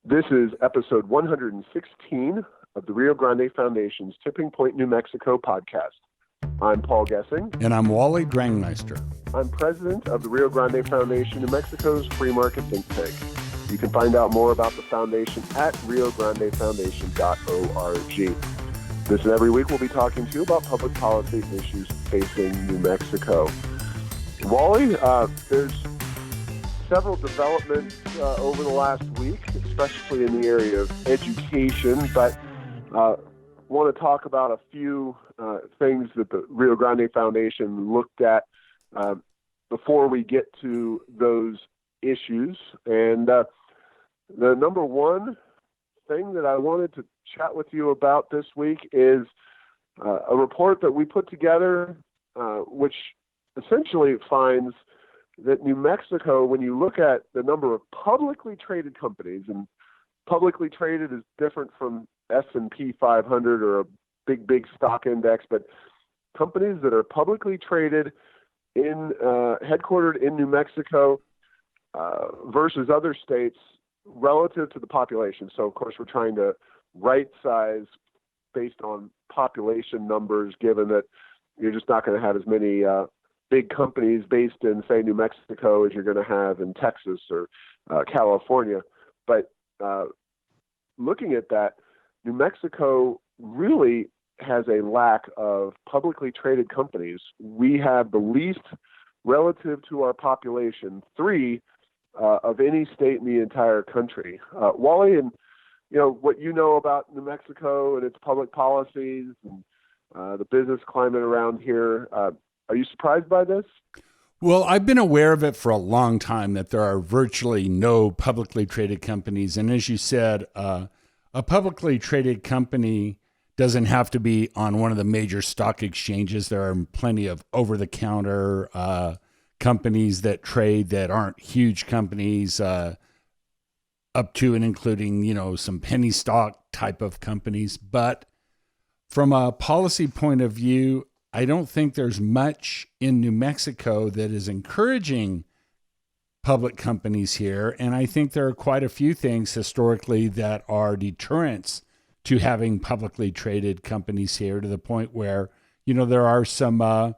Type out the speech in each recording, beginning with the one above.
This is episode 116 of the Rio Grande Foundation's Tipping Point, New Mexico podcast. I'm Paul Gessing. And I'm Wally Drangmeister. I'm president of the Rio Grande Foundation, New Mexico's free market think tank. You can find out more about the foundation at riograndefoundation.org. This and every week we'll be talking to you about public policy issues facing New Mexico. Wally, there's several developments over the last week, especially in the area of education, but want to talk about a few things that the Rio Grande Foundation looked at before we get to those issues. And the number one thing that I wanted to chat with you about this week is a report that we put together, which essentially finds that New Mexico, when you look at the number of publicly traded companies, and publicly traded is different from S&P 500 or a big stock index, but companies that are publicly traded in headquartered in New Mexico versus other states relative to the population. So, of course, we're trying to right size based on population numbers, given that you're just not going to have as many big companies based in, say, New Mexico as you're going to have in Texas or California. But looking at that, New Mexico really has a lack of publicly traded companies. We have the least relative to our population, 3 of any state in the entire country. Wally, and what you know about New Mexico and its public policies and the business climate around here, are you surprised by this? Well, I've been aware of it for a long time, that there are virtually no publicly traded companies. And as you said, a publicly traded company doesn't have to be on one of the major stock exchanges. There are plenty of over-the-counter companies that trade that aren't huge companies, up to and including, some penny stock type of companies. But from a policy point of view, I don't think there's much in New Mexico that is encouraging public companies here. And I think there are quite a few things historically that are deterrents to having publicly traded companies here, to the point where, there are some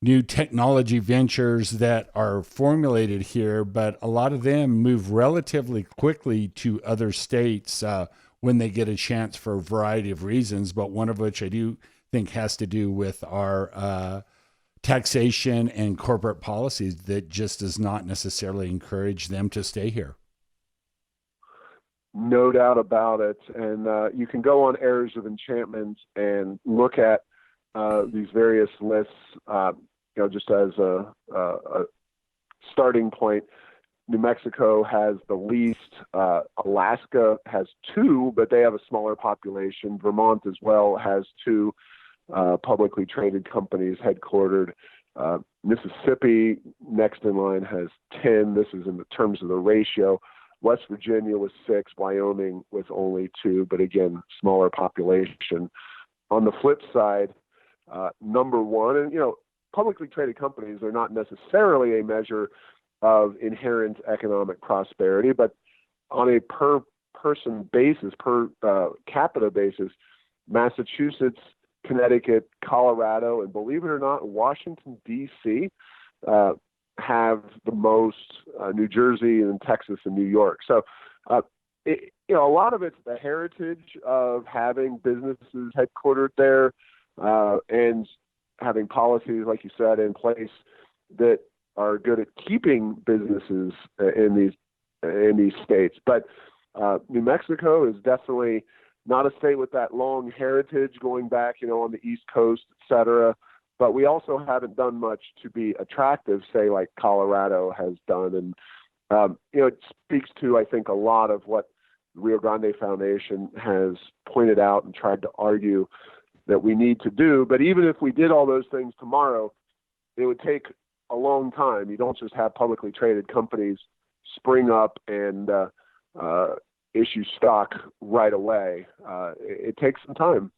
new technology ventures that are formulated here, but a lot of them move relatively quickly to other states when they get a chance for a variety of reasons, but one of which I do think has to do with our taxation and corporate policies that just does not necessarily encourage them to stay here. No doubt about it. And you can go on Heirs of Enchantment and look at these various lists, just as a starting point. New Mexico has the least. Alaska has 2, but they have a smaller population. Vermont as well has 2 publicly traded companies headquartered. Mississippi, next in line, has 10. This is in the terms of the ratio. West Virginia was 6. Wyoming was only 2, but again, smaller population. On the flip side, number one, and publicly traded companies are not necessarily a measure of inherent economic prosperity, but on a per person basis, per capita basis, Massachusetts, Connecticut, Colorado, and believe it or not, Washington, D.C. Have the most, New Jersey and Texas and New York. So, a lot of it's the heritage of having businesses headquartered there and having policies, like you said, in place that are good at keeping businesses in these states. But New Mexico is definitely not a state with that long heritage going back, on the East Coast, et cetera. But we also haven't done much to be attractive, say, like Colorado has done. And, it speaks to, I think, a lot of what the Rio Grande Foundation has pointed out and tried to argue that we need to do. But even if we did all those things tomorrow, it would take a long time. You don't just have publicly traded companies spring up and issue stock right away. It takes some time.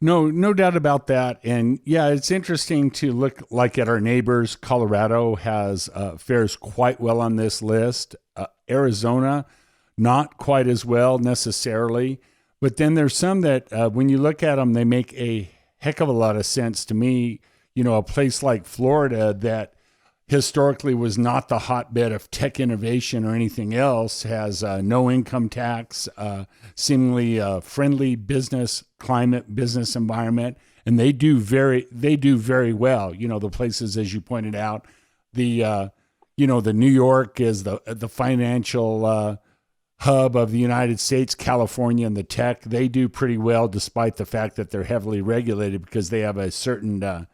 No doubt about that. And yeah, it's interesting to look like at our neighbors. Colorado has fares quite well on this list. Arizona, not quite as well necessarily. But then there's some that when you look at them, they make a heck of a lot of sense to me. A place like Florida that historically was not the hotbed of tech innovation or anything else has no income tax, seemingly friendly business climate, business environment, and they do very well. The places, as you pointed out, the the New York is the financial hub of the United States, California, and the tech. They do pretty well, despite the fact that they're heavily regulated because they have a certain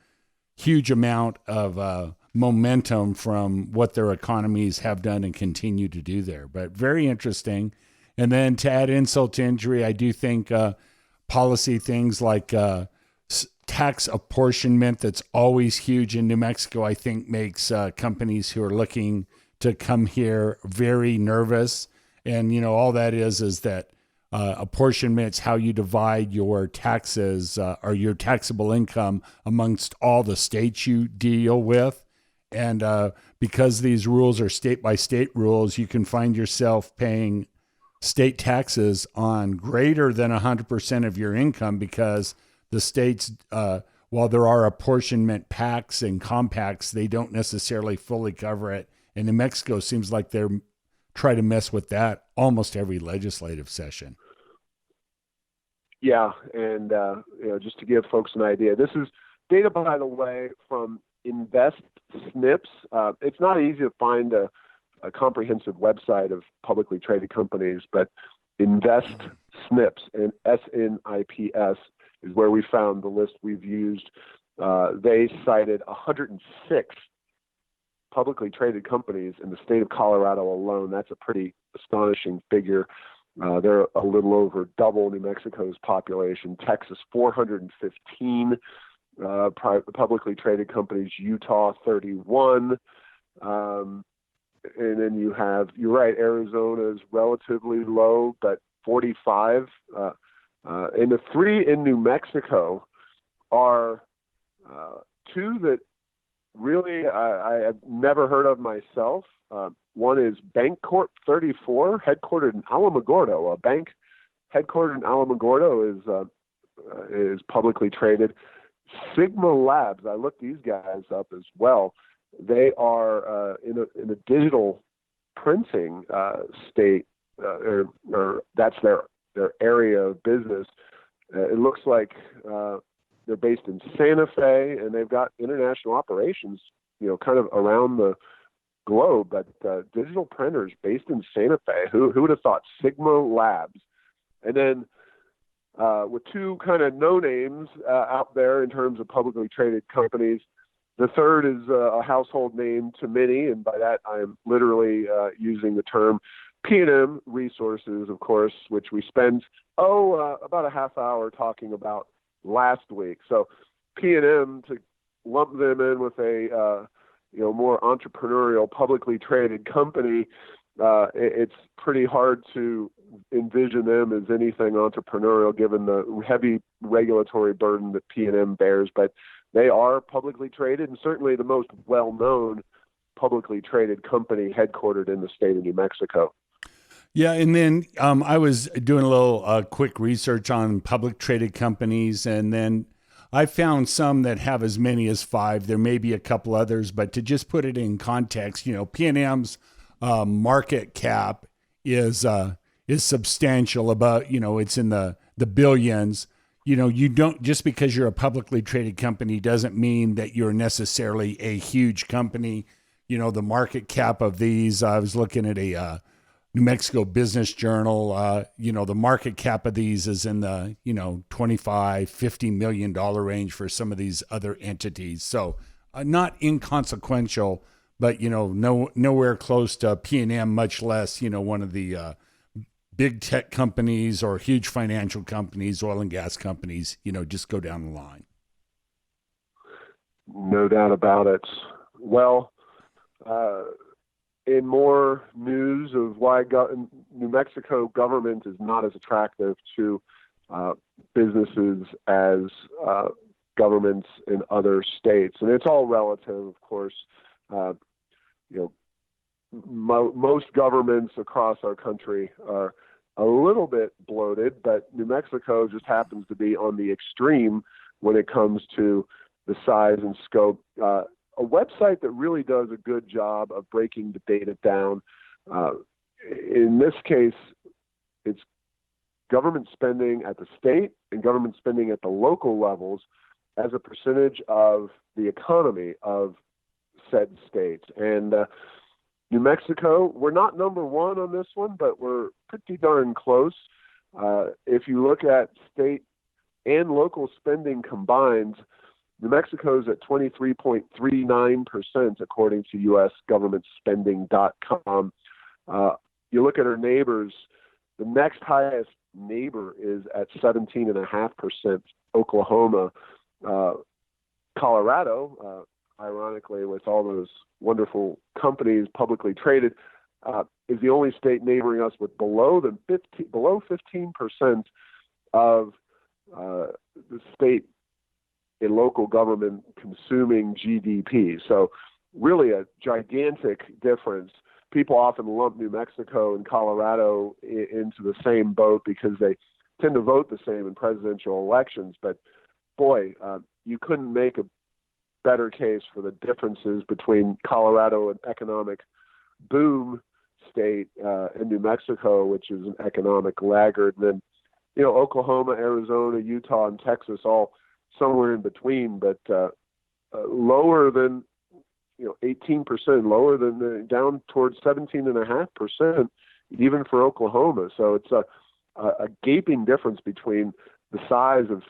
huge amount of momentum from what their economies have done and continue to do there. But very interesting. And then to add insult to injury, I do think policy things like tax apportionment that's always huge in New Mexico, I think makes companies who are looking to come here very nervous. And, all that is that apportionment's how you divide your taxes or your taxable income amongst all the states you deal with. And because these rules are state by state rules, you can find yourself paying state taxes on greater than 100% of your income because the states, while there are apportionment pacts and compacts, they don't necessarily fully cover it. And New Mexico seems like they're try to mess with that almost every legislative session. Yeah, and just to give folks an idea, this is data, by the way, from Invest SNPs. It's not easy to find a comprehensive website of publicly traded companies, but Invest SNPs, and SNIPS is where we found the list we've used. They cited 106 publicly traded companies in the state of Colorado alone. That's a pretty astonishing figure. They're a little over double New Mexico's population. Texas, 415 publicly traded companies. Utah, 31. And then you're right, Arizona is relatively low, but 45. And the three in New Mexico are two that really I have never heard of myself. One is Bancorp 34, headquartered in Alamogordo. A bank headquartered in Alamogordo is publicly traded. Sigma Labs, I looked these guys up as well. They are in a digital printing state, or that's their area of business. It looks like they're based in Santa Fe, and they've got international operations, kind of around the globe. But digital printers based in Santa Fe. Who would have thought? Sigma Labs. And then with two kind of no names out there in terms of publicly traded companies. The third is a household name to many, and by that I am literally using the term P&M Resources, of course, which we spent about a half hour talking about last week. So P&M, to lump them in with a more entrepreneurial publicly traded company, it's pretty hard to envision them as anything entrepreneurial given the heavy regulatory burden that P&M bears. But they are publicly traded, and certainly the most well-known publicly traded company headquartered in the state of New Mexico. Yeah, and then I was doing a little quick research on public traded companies, and then I found some that have as many as 5. There may be a couple others, but to just put it in context, P&M's market cap is substantial. About it's in the billions. You don't, just because you're a publicly traded company doesn't mean that you're necessarily a huge company. The market cap of these, I was looking at a New Mexico Business Journal, the market cap of these is in the, $25-50 million range for some of these other entities. So not inconsequential, but, nowhere close to P&M, much less, one of the big tech companies or huge financial companies, oil and gas companies, just go down the line. No doubt about it. Well, in more news of why New Mexico government is not as attractive to businesses as governments in other states, and it's all relative, of course. most governments across our country are a little bit bloated, but New Mexico just happens to be on the extreme when it comes to the size and scope. A website that really does a good job of breaking the data down. In this case, it's government spending at the state and government spending at the local levels as a percentage of the economy of said states. And New Mexico, we're not number one on this one, but we're pretty darn close. If you look at state and local spending combined, New Mexico's at 23.39%, according to usgovernmentspending.com. You look at our neighbors, the next highest neighbor is at 17.5%, Oklahoma. Colorado, ironically, with all those wonderful companies publicly traded, is the only state neighboring us with below 15% of the state and local government consuming GDP. So really a gigantic difference. People often lump New Mexico and Colorado into the same boat because they tend to vote the same in presidential elections. But boy, you couldn't make a better case for the differences between Colorado, an economic boom state, and New Mexico, which is an economic laggard. And then, Oklahoma, Arizona, Utah, and Texas, all somewhere in between, but lower than 18%, lower than down towards 17.5%, even for Oklahoma. So it's a gaping difference between the size of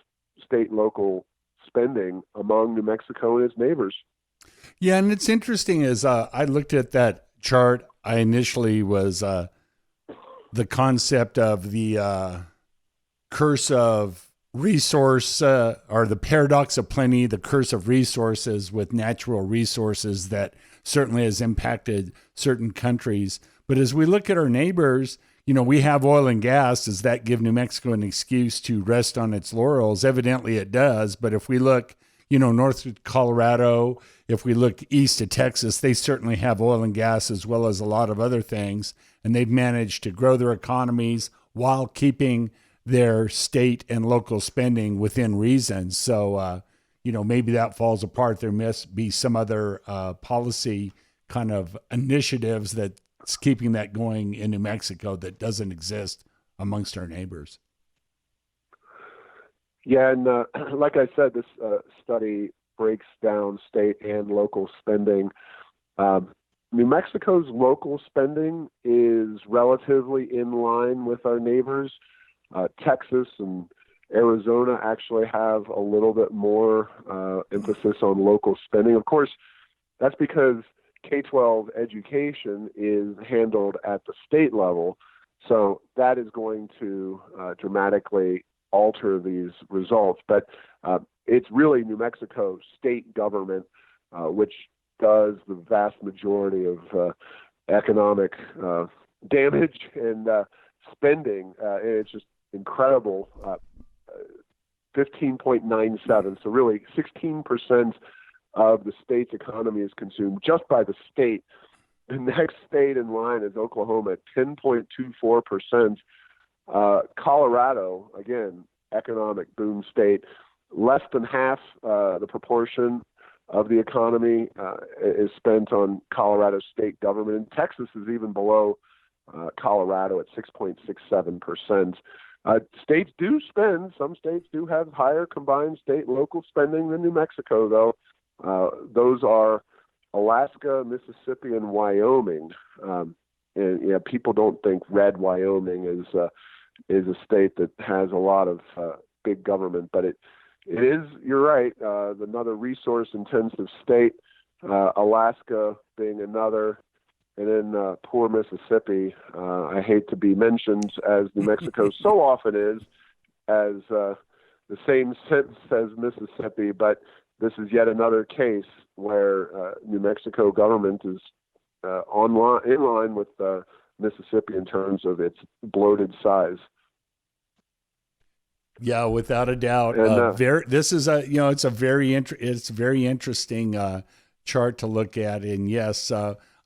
state and local spending among New Mexico and its neighbors. Yeah, and it's interesting as I looked at that chart, I initially was the concept of the curse of resource or the paradox of plenty, the curse of resources with natural resources that certainly has impacted certain countries. But as we look at our neighbors, we have oil and gas. Does that give New Mexico an excuse to rest on its laurels? Evidently it does. But if we look, north of Colorado, if we look east of Texas, they certainly have oil and gas as well as a lot of other things. And they've managed to grow their economies while keeping their state and local spending within reason. So, maybe that falls apart. There must be some other policy kind of initiatives that's keeping that going in New Mexico that doesn't exist amongst our neighbors. Yeah, and like I said, this study breaks down state and local spending. New Mexico's local spending is relatively in line with our neighbors. Texas and Arizona actually have a little bit more emphasis on local spending. Of course, that's because K-12 education is handled at the state level, so that is going to dramatically alter these results. But it's really New Mexico state government, which does the vast majority of economic damage and spending. And it's just incredible, 15.97. So really 16% of the state's economy is consumed just by the state. The next state in line is Oklahoma at 10.24%. Colorado, again, economic boom state, less than half the proportion of the economy is spent on Colorado state government. And Texas is even below Colorado at 6.67%. States do spend. Some states do have higher combined state and local spending than New Mexico, though. Those are Alaska, Mississippi, and Wyoming. And people don't think red Wyoming is a state that has a lot of big government, but it is. You're right. Another resource-intensive state. Alaska being another. And then poor Mississippi, I hate to be mentioned as New Mexico so often is, as the same sentence as Mississippi, but this is yet another case where New Mexico government is in line with Mississippi in terms of its bloated size. Yeah, without a doubt. And, this is it's very interesting chart to look at. And yes,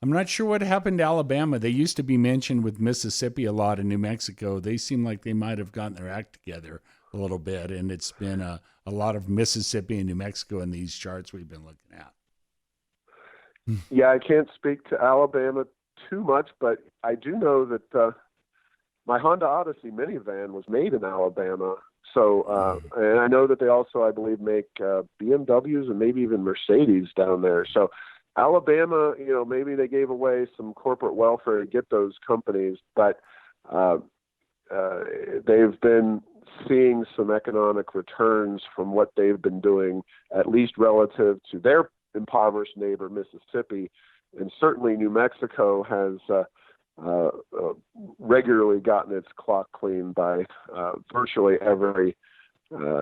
I'm not sure what happened to Alabama. They used to be mentioned with Mississippi a lot in New Mexico. They seem like they might have gotten their act together a little bit, and it's been a lot of Mississippi and New Mexico in these charts we've been looking at. Yeah, I can't speak to Alabama too much, but I do know that my Honda Odyssey minivan was made in Alabama. So, and I know that they also, I believe, make BMWs and maybe even Mercedes down there. So Alabama, maybe they gave away some corporate welfare to get those companies, but they've been seeing some economic returns from what they've been doing, at least relative to their impoverished neighbor, Mississippi. And certainly New Mexico has regularly gotten its clock cleaned by virtually every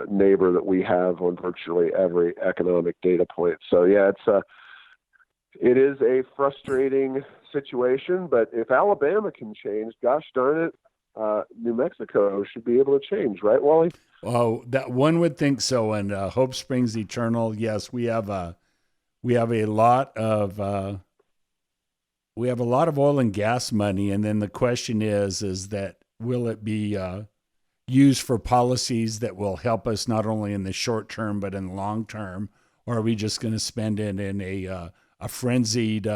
neighbor that we have on virtually every economic data point. So yeah, it is a frustrating situation, but if Alabama can change, gosh darn it, New Mexico should be able to change, right, Wally? Oh, that one would think so. And hope springs eternal. Yes, we have a lot of oil and gas money, and then the question is that will it be used for policies that will help us not only in the short term but in the long term, or are we just going to spend it in a frenzied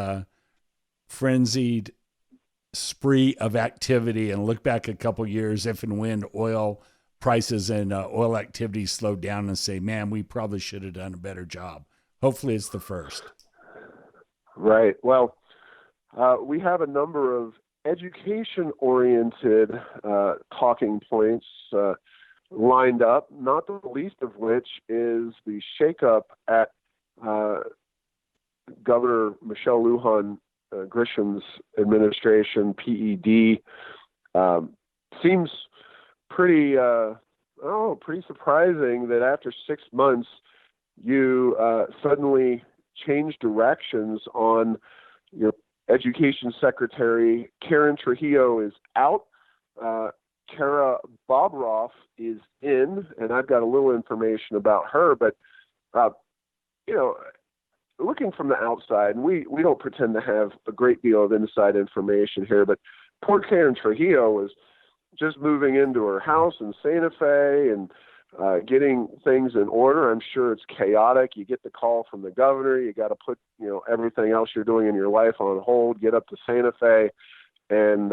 spree of activity and look back a couple years if and when oil prices and oil activity slow down and say, man, we probably should have done a better job. Hopefully it's the first. Right. Well, we have a number of education-oriented talking points lined up, not the least of which is the shakeup at Governor Michelle Lujan Grisham's administration, PED. Seems pretty surprising that after 6 months you suddenly change directions on your Education Secretary. Karen Trujillo is out. Kara Bobroff is in, and I've got a little information about her, but looking from the outside, and we don't pretend to have a great deal of inside information here, but poor Karen Trujillo was just moving into her house in Santa Fe and getting things in order. I'm sure it's chaotic. You get the call from the governor. You got to put, everything else you're doing in your life on hold, get up to Santa Fe and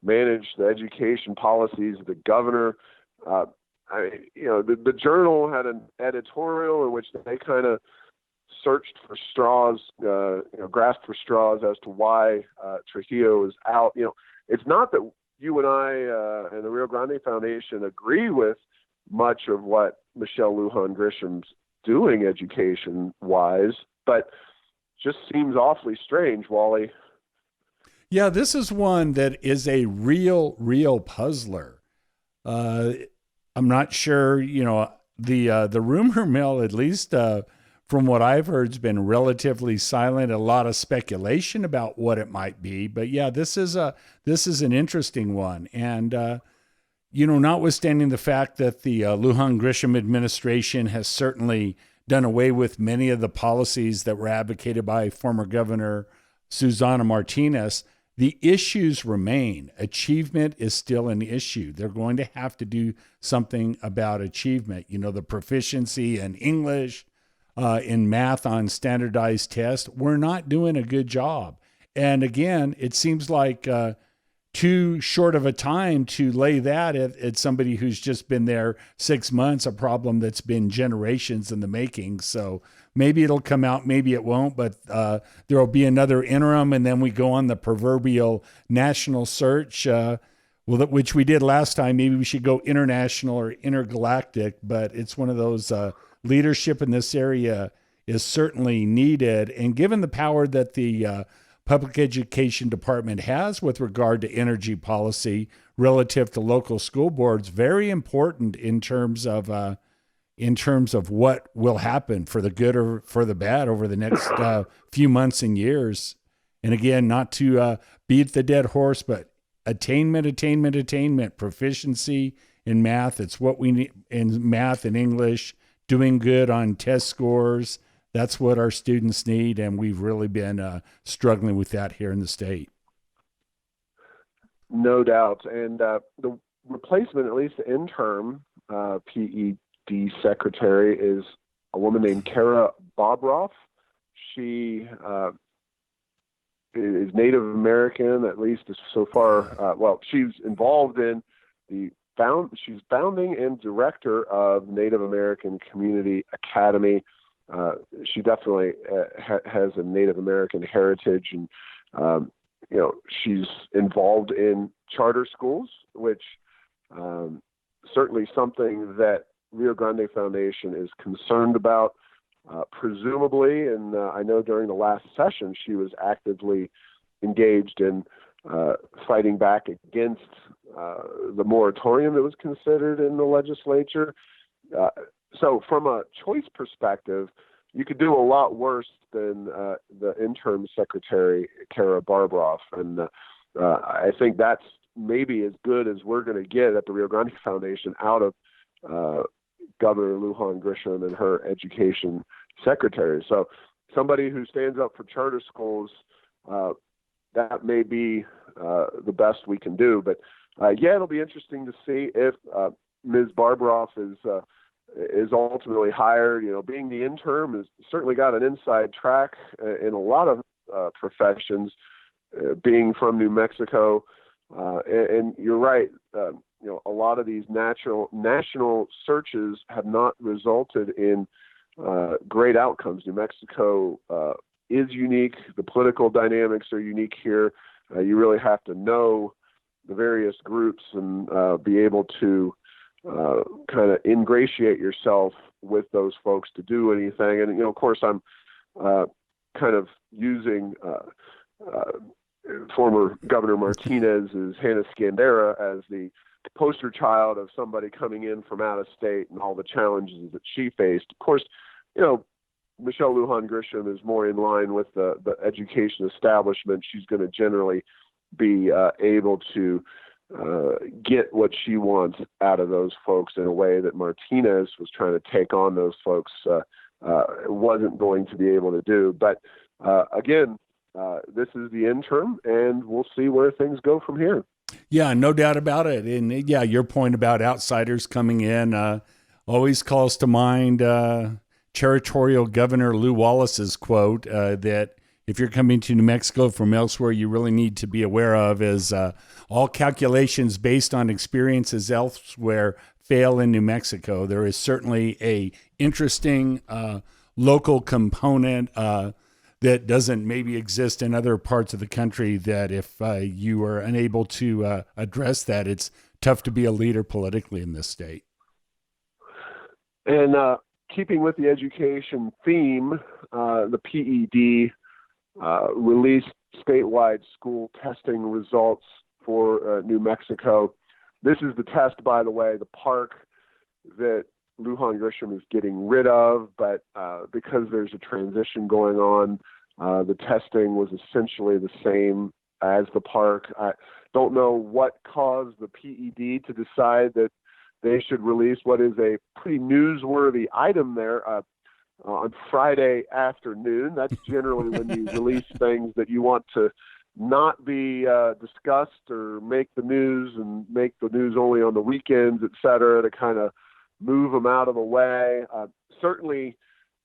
manage the education policies of the governor. The Journal had an editorial in which they kind of searched for straws, grasped for straws as to why Trujillo is out. It's not that you and I and the Rio Grande Foundation agree with much of what Michelle Lujan Grisham's doing education-wise, but just seems awfully strange, Wally. Yeah, this is one that is a real puzzler. I'm not sure, the rumor mill, at least from what I've heard, has been relatively silent. A lot of speculation about what it might be, but yeah, this is an interesting one. And notwithstanding the fact that the Lujan Grisham administration has certainly done away with many of the policies that were advocated by former Governor Susana Martinez, the issues remain. Achievement is still an issue. They're going to have to do something about achievement. The proficiency in English, in math on standardized tests, we're not doing a good job. And again, it seems like too short of a time to lay that at somebody who's just been there 6 months, a problem that's been generations in the making. So maybe it'll come out, maybe it won't, but there will be another interim, and then we go on the proverbial national search, which we did last time. Maybe we should go international or intergalactic, but it's one of those leadership in this area is certainly needed. And given the power that the public education department has with regard to energy policy relative to local school boards, very important in terms of what will happen for the good or for the bad over the next few months and years. And again, not to beat the dead horse, but attainment, proficiency in math. It's what we need in math and English, doing good on test scores. That's what our students need, and we've really been struggling with that here in the state. No doubt. And the replacement, at least the interim PED secretary, is a woman named Kara Bobroff. She is Native American, at least so far. Well, she's involved in she's founding and director of Native American Community Academy. She definitely has a Native American heritage, and she's involved in charter schools, which certainly something that Rio Grande Foundation is concerned about. Presumably, and I know during the last session, she was actively engaged in fighting back against the moratorium that was considered in the legislature. So from a choice perspective, you could do a lot worse than the interim secretary, Kara Bobroff. And I think that's maybe as good as we're going to get at the Rio Grande Foundation out of Governor Lujan Grisham and her education secretary. So somebody who stands up for charter schools, that may be the best we can do. But it'll be interesting to see if Ms. Bobroff is ultimately hired. Being the interim has certainly got an inside track in a lot of professions, being from New Mexico. And you're right, a lot of these national searches have not resulted in great outcomes. New Mexico is unique. The political dynamics are unique here. You really have to know the various groups and be able to kind of ingratiate yourself with those folks to do anything. And, of course, I'm kind of using former Governor Martinez's Hannah Scandera as the poster child of somebody coming in from out of state and all the challenges that she faced. Of course, Michelle Lujan Grisham is more in line with the education establishment. She's going to generally be able to get what she wants out of those folks in a way that Martinez was trying to take on those folks wasn't going to be able to do. But again, this is the interim, and we'll see where things go from here. Yeah, no doubt about it. And yeah, your point about outsiders coming in always calls to mind Territorial Governor Lew Wallace's quote that if you're coming to New Mexico from elsewhere, you really need to be aware of is all calculations based on experiences elsewhere fail in New Mexico. There is certainly a interesting local component that doesn't maybe exist in other parts of the country, that if you are unable to address that, it's tough to be a leader politically in this state. And keeping with the education theme, the PED released statewide school testing results for New Mexico. This is the test, by the way, the park that Lujan Grisham is getting rid of, but because there's a transition going on, the testing was essentially the same as the park. I don't know what caused the PED to decide that they should release what is a pretty newsworthy item there on Friday afternoon. That's generally when you release things that you want to not be discussed or make the news, and make the news only on the weekends, et cetera, to kind of move them out of the way. Certainly,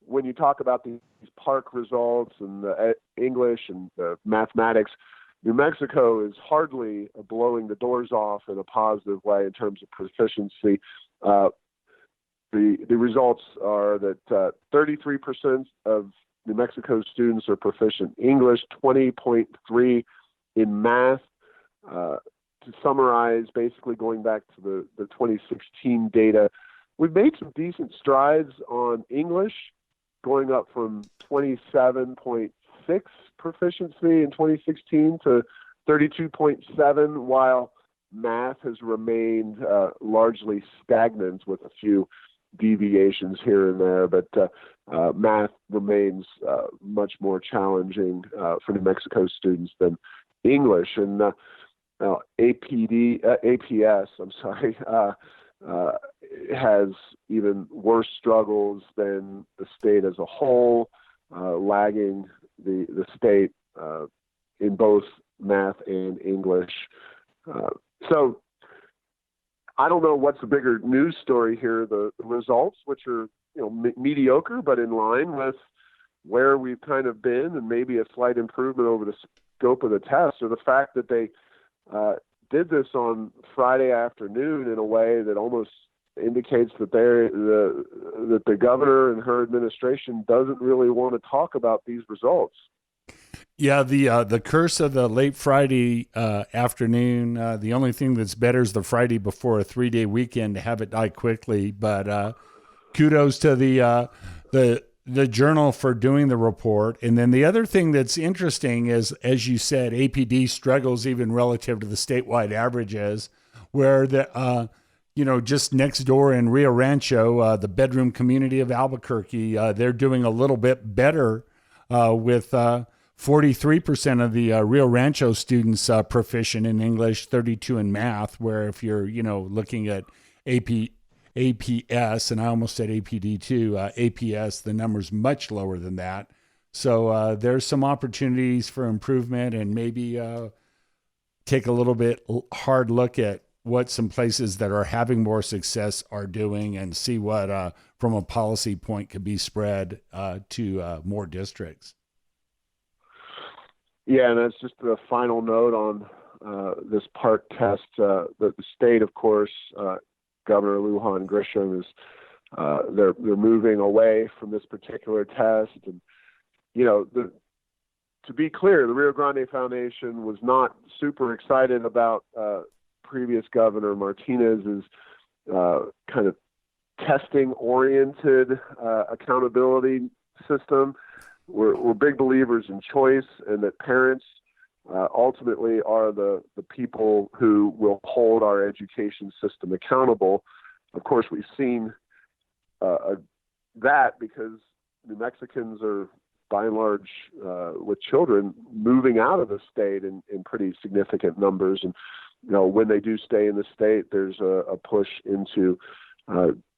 when you talk about these park results and the English and the mathematics, New Mexico is hardly blowing the doors off in a positive way in terms of proficiency. The results are that 33% of New Mexico students are proficient in English, 20.3 in math. To summarize, basically going back to the 2016 data, we've made some decent strides on English, going up from 27.6 proficiency in 2016 to 32.7, while math has remained largely stagnant with a few deviations here and there. But math remains much more challenging for New Mexico students than English. And APS, has even worse struggles than the state as a whole. lagging the state in both math and English. So I don't know what's the bigger news story here, the results, which are mediocre, but in line with where we've kind of been and maybe a slight improvement over the scope of the test, or the fact that they did this on Friday afternoon in a way that almost indicates that that the governor and her administration doesn't really want to talk about these results. Yeah, the curse of the late Friday afternoon. The only thing that's better is the Friday before a 3-day weekend to have it die quickly. But kudos to the journal for doing the report. And then the other thing that's interesting is, as you said, APD struggles even relative to the statewide averages, where just next door in Rio Rancho, the bedroom community of Albuquerque, they're doing a little bit better with 43% of the Rio Rancho students proficient in English, 32 in math, where if you're, looking at APS, and I almost said APD too, APS, the number's much lower than that. So there's some opportunities for improvement, and maybe take a little bit hard look at what some places that are having more success are doing, and see what, from a policy point, could be spread to more districts. Yeah, and that's just a final note on this PARCC test. The state, of course, Governor Lujan Grisham is they're moving away from this particular test, and to be clear, the Rio Grande Foundation was not super excited about previous Governor Martinez's kind of testing-oriented accountability system. We're big believers in choice, and that parents ultimately are the people who will hold our education system accountable. Of course, we've seen that because New Mexicans are, by and large, with children, moving out of the state in pretty significant numbers. And when they do stay in the state, there's a push into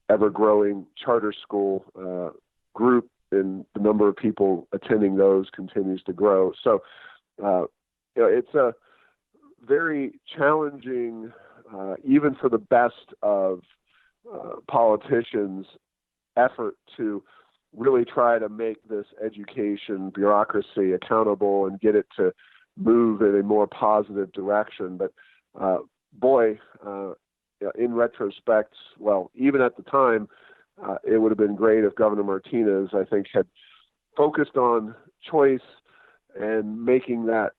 ever-growing charter school group, and the number of people attending those continues to grow. So, it's a very challenging, even for the best of politicians, effort to really try to make this education bureaucracy accountable and get it to move in a more positive direction. But in retrospect, well, even at the time, it would have been great if Governor Martinez, I think, had focused on choice and making that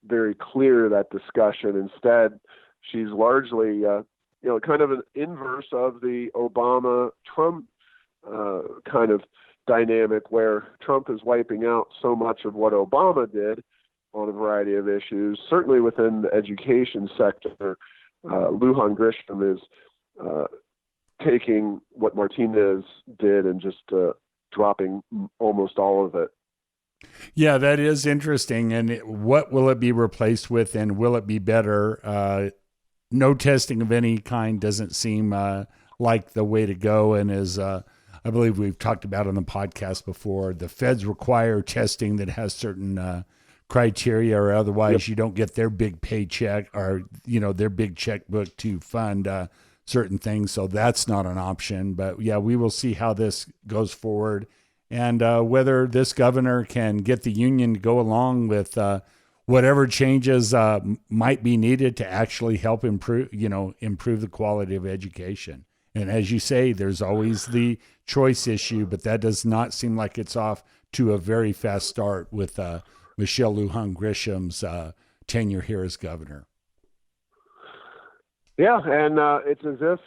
very clear, that discussion. Instead, she's largely, kind of an inverse of the Obama-Trump kind of dynamic, where Trump is wiping out so much of what Obama did on a variety of issues. Certainly within the education sector, Lujan Grisham is taking what Martinez did and just dropping almost all of it. Yeah, that is interesting. And what will it be replaced with, and will it be better? No testing of any kind doesn't seem like the way to go. And as I believe we've talked about on the podcast before, the feds require testing that has certain criteria, or otherwise you don't get their big paycheck, or their big checkbook to fund certain things. So that's not an option. But yeah, we will see how this goes forward, and whether this governor can get the union to go along with whatever changes might be needed to actually help improve the quality of education. And as you say, there's always the choice issue, but that does not seem like it's off to a very fast start with Michelle Lujan Grisham's tenure here as governor. Yeah, and it's as if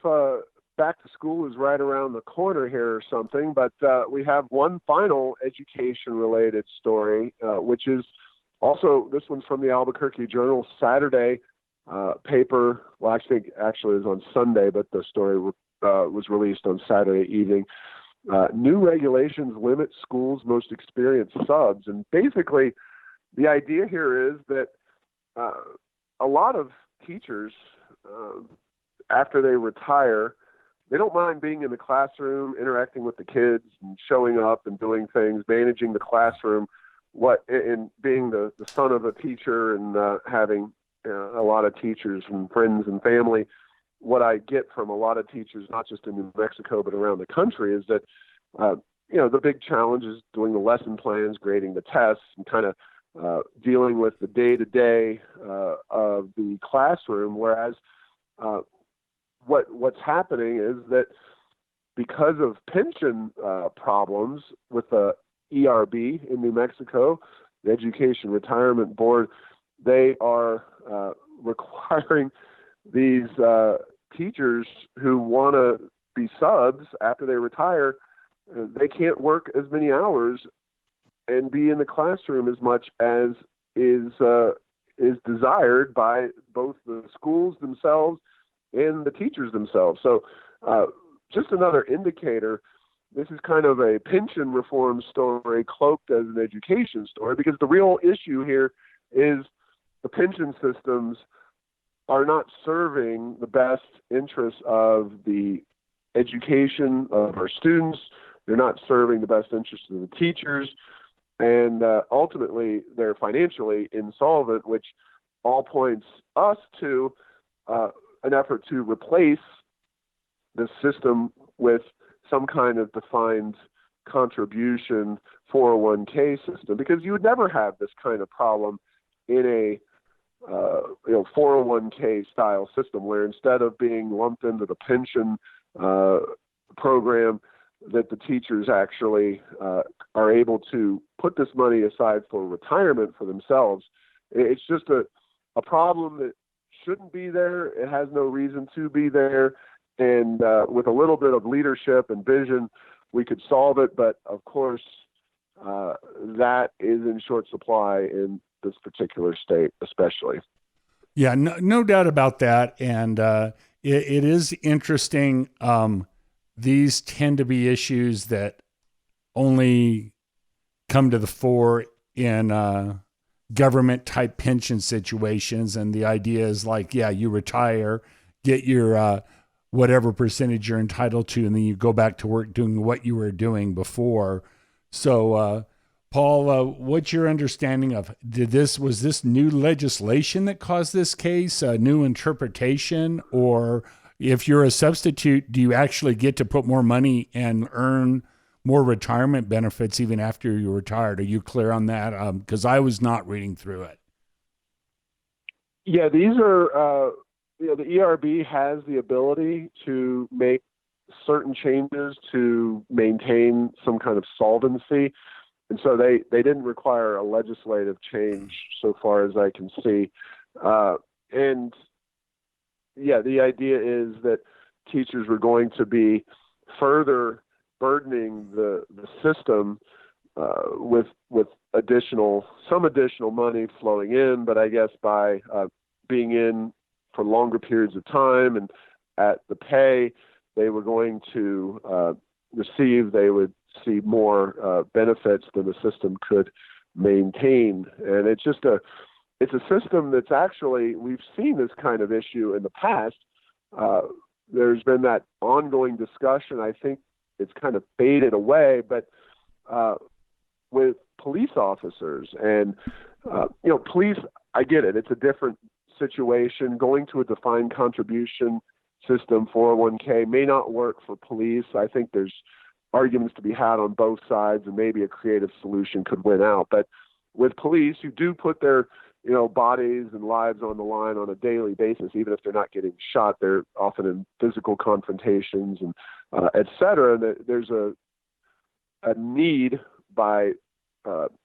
back to school is right around the corner here or something, but we have one final education-related story, which is also, this one's from the Albuquerque Journal, Saturday paper. Well, I think actually it was on Sunday, but the story was released on Saturday evening. New regulations limit schools' most experienced subs. And basically, the idea here is that a lot of teachers, after they retire, they don't mind being in the classroom, interacting with the kids, and showing up and doing things, managing the classroom. And being the son of a teacher and having a lot of teachers and friends and family, what I get from a lot of teachers, not just in New Mexico but around the country, is that the big challenge is doing the lesson plans, grading the tests, and kind of dealing with the day-to-day of the classroom. Whereas what's happening is that because of pension problems with the ERB in New Mexico, the Education Retirement Board, they are requiring these teachers who want to be subs after they retire. They can't work as many hours and be in the classroom as much as is desired by both the schools themselves and the teachers themselves. So just another indicator. This is kind of a pension reform story cloaked as an education story, because the real issue here is the pension systems are not serving the best interests of the education of our students. They're not serving the best interests of the teachers. And ultimately, they're financially insolvent, which all points us to an effort to replace the system with some kind of defined contribution 401k system, because you would never have this kind of problem in a 401k style system, where instead of being lumped into the pension program, that the teachers actually are able to put this money aside for retirement for themselves. It's just a problem that shouldn't be there. It has no reason to be there. And with a little bit of leadership and vision, we could solve it. But of course, that is in short supply in this particular state, especially. Yeah, no doubt about that. And it is interesting. These tend to be issues that only come to the fore in government type pension situations. And the idea is like, yeah, you retire, get your whatever percentage you're entitled to, and then you go back to work doing what you were doing before. So, Paul, what's your understanding of was this new legislation that caused this case, a new interpretation, or if you're a substitute, do you actually get to put more money and earn more retirement benefits even after you're retired? Are you clear on that? Because I was not reading through it. Yeah, these are, the ERB has the ability to make certain changes to maintain some kind of solvency. And so they didn't require a legislative change so far as I can see. And yeah, the idea is that teachers were going to be further burdening the system with some additional money flowing in, but I guess by being in for longer periods of time and at the pay they were going to receive, they would see more benefits than the system could maintain. And it's a system that's actually, we've seen this kind of issue in the past. There's been that ongoing discussion. I think it's kind of faded away, but with police officers and, police, I get it. It's a different situation. Going to a defined contribution system, 401k, may not work for police. I think there's arguments to be had on both sides, and maybe a creative solution could win out. But with police, who do put their bodies and lives on the line on a daily basis, even if they're not getting shot, they're often in physical confrontations and et cetera. There's a need by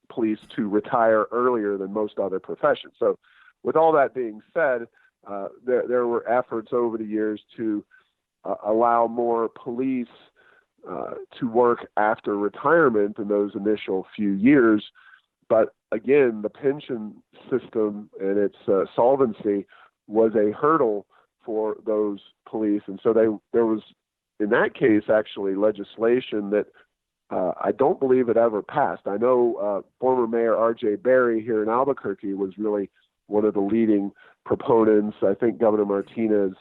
police to retire earlier than most other professions. So with all that being said, there were efforts over the years to allow more police to work after retirement in those initial few years. But again, the pension system and its solvency was a hurdle for those police. And so there was, in that case, actually legislation that I don't believe it ever passed. I know former Mayor R.J. Berry here in Albuquerque was really one of the leading proponents. I think Governor Martinez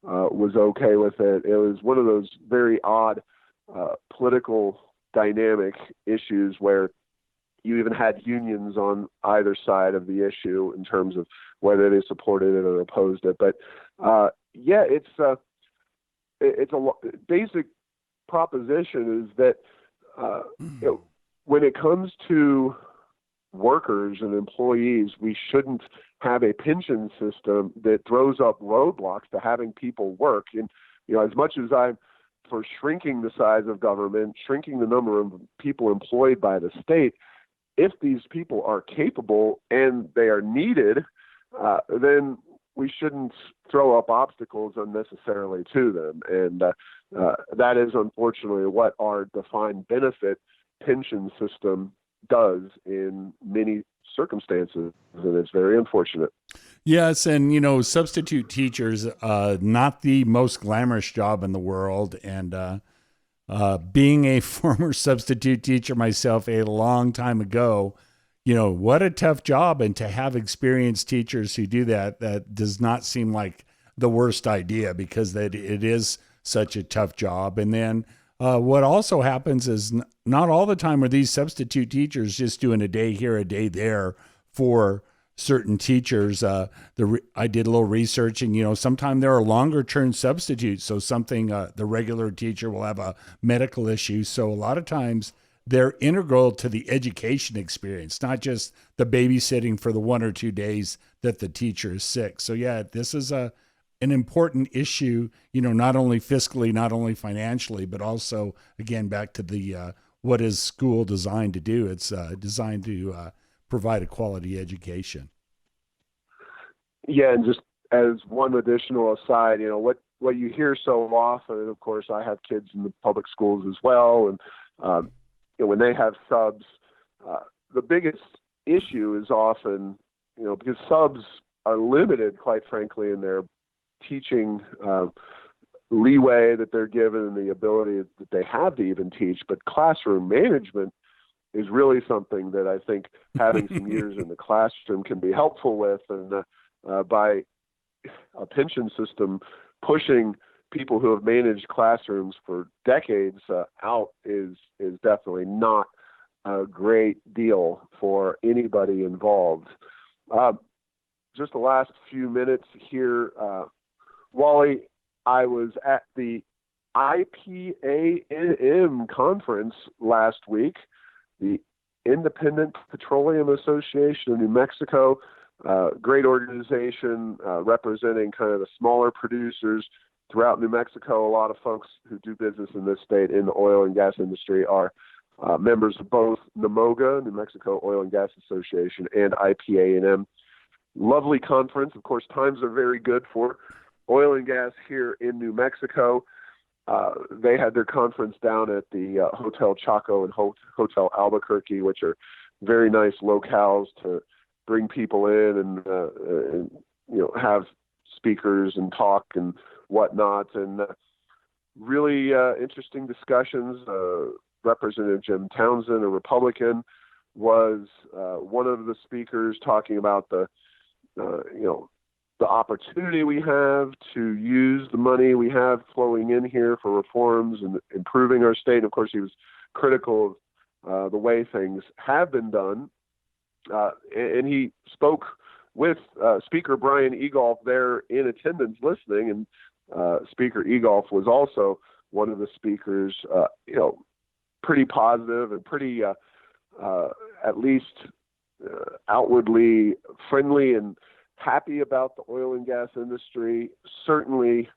was okay with it. It was one of those very odd political dynamic issues where you even had unions on either side of the issue in terms of whether they supported it or opposed it. But yeah, it's a basic proposition is that when it comes to workers and employees, we shouldn't have a pension system that throws up roadblocks to having people work. And as much as I'm for shrinking the size of government, shrinking the number of people employed by the state, if these people are capable and they are needed, then we shouldn't throw up obstacles unnecessarily to them. And that is unfortunately what our defined benefit pension system does in many circumstances, and it's very unfortunate. Yes, and substitute teachers, not the most glamorous job in the world, and being a former substitute teacher myself a long time ago, what a tough job, and to have experienced teachers who do that does not seem like the worst idea, because that it is such a tough job. And then what also happens is not all the time are these substitute teachers just doing a day here, a day there for certain teachers. I did a little research, and sometimes there are longer term substitutes. So the regular teacher will have a medical issue. So a lot of times they're integral to the education experience, not just the babysitting for the 1 or 2 days that the teacher is sick. So yeah, this is an important issue, not only fiscally, not only financially, but also, again, back to the what is school designed to do? It's designed to provide a quality education. Yeah, and just as one additional aside, what you hear so often, and of course I have kids in the public schools as well, and when they have subs, the biggest issue is often, because subs are limited, quite frankly, in their teaching leeway that they're given and the ability that they have to even teach. But classroom management is really something that I think having some years in the classroom can be helpful with. And by a pension system pushing people who have managed classrooms for decades out is definitely not a great deal for anybody involved. Just the last few minutes here, Wally, I was at the IPANM conference last week, the Independent Petroleum Association of New Mexico, great organization representing kind of the smaller producers throughout New Mexico. A lot of folks who do business in this state in the oil and gas industry are members of both NMOGA, New Mexico Oil and Gas Association, and IPANM. Lovely conference. Of course, times are very good for oil and gas here in New Mexico. They had their conference down at the Hotel Chaco and Hotel Albuquerque, which are very nice locales to bring people in and have speakers and talk and whatnot. And really interesting discussions. Representative Jim Townsend, a Republican, was one of the speakers, talking about the opportunity we have to use the money we have flowing in here for reforms and improving our state. Of course, he was critical of the way things have been done. And he spoke with Speaker Brian Egolf there in attendance listening. And Speaker Egolf was also one of the speakers, pretty positive and pretty, at least outwardly friendly and happy about the oil and gas industry. Certainly,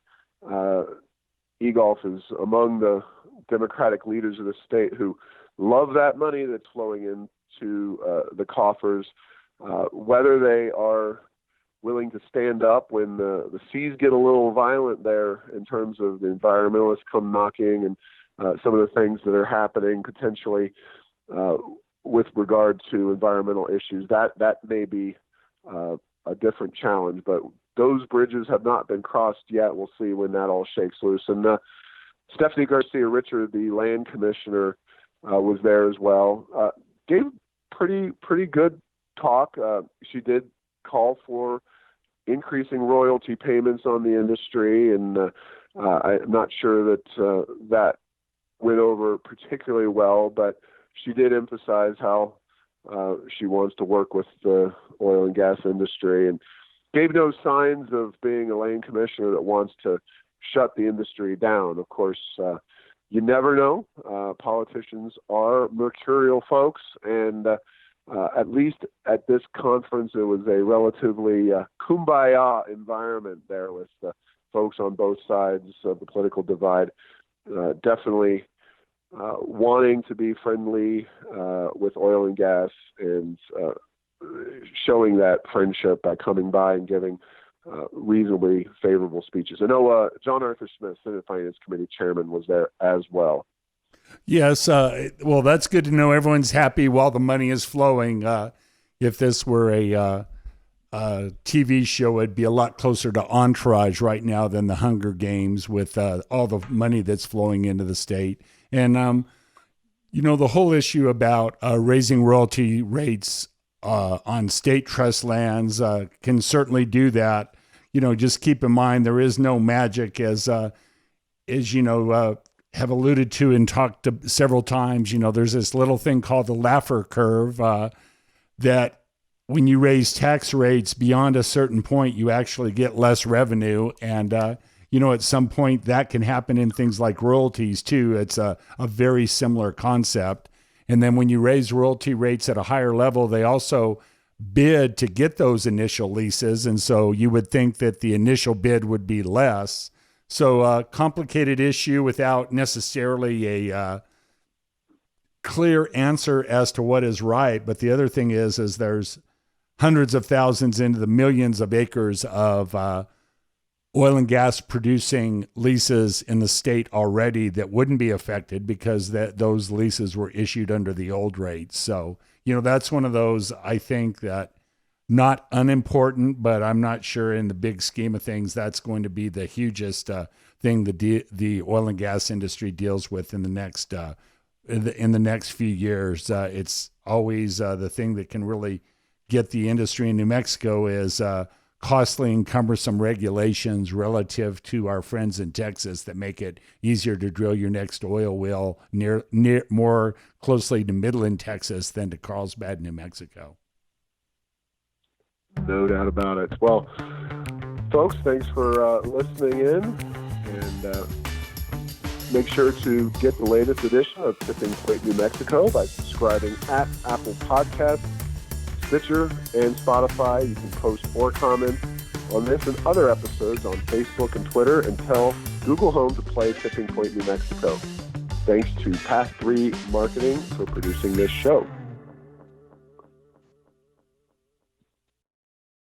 Egolf is among the Democratic leaders of the state who love that money that's flowing into the coffers, whether they are willing to stand up when the seas get a little violent there in terms of the environmentalists come knocking and some of the things that are happening potentially with regard to environmental issues. That may be a different challenge, but those bridges have not been crossed yet. We'll see when that all shakes loose. And Stephanie Garcia Richard, the land commissioner, was there as well. Gave pretty good talk. She did call for increasing royalty payments on the industry, and I'm not sure that that went over particularly well, but she did emphasize how she wants to work with the oil and gas industry, and gave no signs of being a lane commissioner that wants to shut the industry down. Of course, you never know. Politicians are mercurial folks, and at least at this conference, it was a relatively kumbaya environment there with folks on both sides of the political divide, definitely wanting to be friendly with oil and gas, and showing that friendship by coming by and giving reasonably favorable speeches. I know John Arthur Smith, Senate Finance Committee Chairman, was there as well. Yes. Well, that's good to know everyone's happy while the money is flowing. If this were a TV show, it'd be a lot closer to Entourage right now than the Hunger Games, with all the money that's flowing into the state. And, the whole issue about raising royalty rates on state trust lands can certainly do that. Just keep in mind, there is no magic, as have alluded to and talked to several times. There's this little thing called the Laffer curve that when you raise tax rates beyond a certain point, you actually get less revenue. And, at some point that can happen in things like royalties too. It's a very similar concept. And then when you raise royalty rates at a higher level, they also bid to get those initial leases. And so you would think that the initial bid would be less. So a complicated issue without necessarily a clear answer as to what is right. But the other thing is there's hundreds of thousands into the millions of acres of oil and gas producing leases in the state already that wouldn't be affected because those leases were issued under the old rates. So, that's one of those, I think, that not unimportant, but I'm not sure in the big scheme of things that's going to be the hugest thing the oil and gas industry deals with in the next few years. It's always the thing that can really get the industry in New Mexico is costly and cumbersome regulations relative to our friends in Texas that make it easier to drill your next oil well near more closely to Midland, Texas than to Carlsbad, New Mexico. No doubt about it. Well, folks, thanks for listening in, and make sure to get the latest edition of Tipping Point New Mexico by subscribing at Apple Podcasts, Stitcher, and Spotify. You can post or comment on this and other episodes on Facebook and Twitter, and tell Google Home to play Tipping Point New Mexico. Thanks to Path 3 Marketing for producing this show.